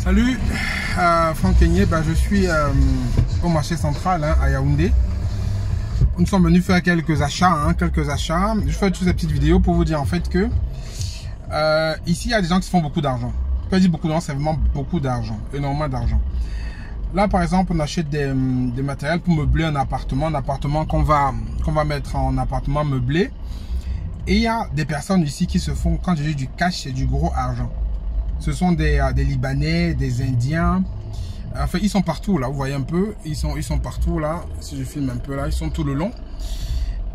Salut, Franck Kenyé, je suis au marché central à Yaoundé. Nous sommes venus faire quelques achats. Je fais toutes ces petites vidéos pour vous dire en fait que ici il y a des gens qui font beaucoup d'argent. Quand je dis beaucoup d'argent, c'est vraiment beaucoup d'argent, énormément d'argent. Là par exemple, on achète des matériels pour meubler un appartement qu'on va mettre en appartement meublé. Et il y a des personnes ici qui se font, quand je dis du cash, c'est du gros argent. Ce sont des Libanais, des Indiens. Enfin, ils sont partout là, vous voyez un peu. Ils sont partout là. Si je filme un peu là, ils sont tout le long.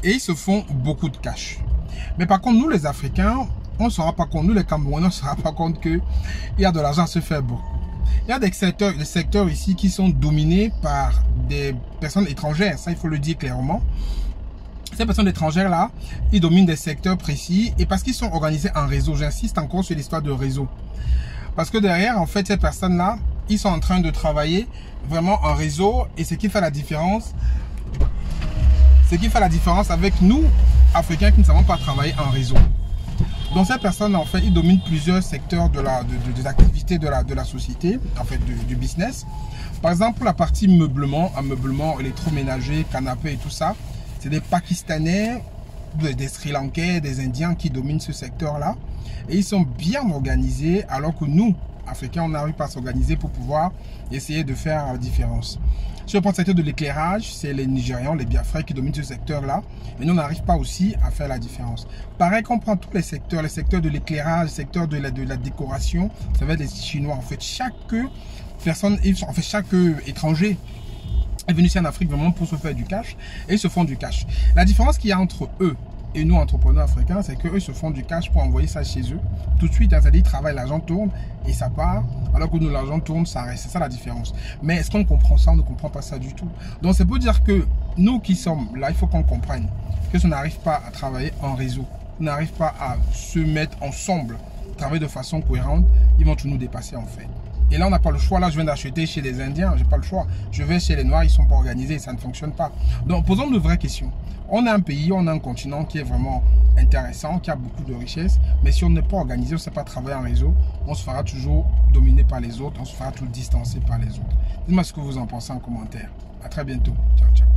Et ils se font beaucoup de cash. Mais par contre, nous les Africains, on ne se rend pas compte. Nous les Camerounais, on ne se rend pas compte qu'il y a de l'argent à se faire beaucoup. Il y a des secteurs ici qui sont dominés par des personnes étrangères. Ça, il faut le dire clairement. Ces personnes étrangères là, ils dominent des secteurs précis et parce qu'ils sont organisés en réseau. J'insiste encore sur l'histoire de réseau. Parce que derrière, en fait, ces personnes-là, ils sont en train de travailler vraiment en réseau. Et ce qui fait la différence, avec nous, Africains, qui ne savons pas travailler en réseau. Donc ces personnes, en fait, ils dominent plusieurs secteurs des activités de la société, en fait, du business. Par exemple, pour la partie meublement, électroménager, canapé et tout ça, c'est des Pakistanais, des Sri Lankais, des Indiens qui dominent ce secteur-là. Et ils sont bien organisés, alors que nous, Africains, on n'arrive pas à s'organiser pour pouvoir essayer de faire la différence. Si on prend le secteur de l'éclairage, c'est les Nigérians, les Biafrais qui dominent ce secteur-là. Mais nous, on n'arrive pas aussi à faire la différence. Pareil qu'on prend tous les secteurs de l'éclairage, le secteur de la décoration, ça va être les Chinois. En fait, chaque étranger est venu ici en Afrique vraiment pour se faire du cash et ils se font du cash. La différence qu'il y a entre eux et nous, entrepreneurs africains, c'est qu'eux se font du cash pour envoyer ça chez eux. Tout de suite, c'est-à-dire ils travaillent, l'argent tourne et ça part. Alors que nous, l'argent tourne, ça reste. C'est ça la différence. Mais est-ce qu'on comprend ça? On ne comprend pas ça du tout. Donc, c'est pour dire que nous qui sommes là, il faut qu'on comprenne que si on n'arrive pas à travailler en réseau, on n'arrive pas à se mettre ensemble, travailler de façon cohérente, ils vont tout nous dépasser en fait. Et là, on n'a pas le choix. Là, je viens d'acheter chez les Indiens. Je n'ai pas le choix. Je vais chez les Noirs. Ils ne sont pas organisés. Ça ne fonctionne pas. Donc, posons de vraies questions. On a un pays, on a un continent qui est vraiment intéressant, qui a beaucoup de richesses. Mais si on n'est pas organisé, on ne sait pas travailler en réseau, on se fera toujours dominer par les autres. On se fera tout distancer par les autres. Dites-moi ce que vous en pensez en commentaire. À très bientôt. Ciao, ciao.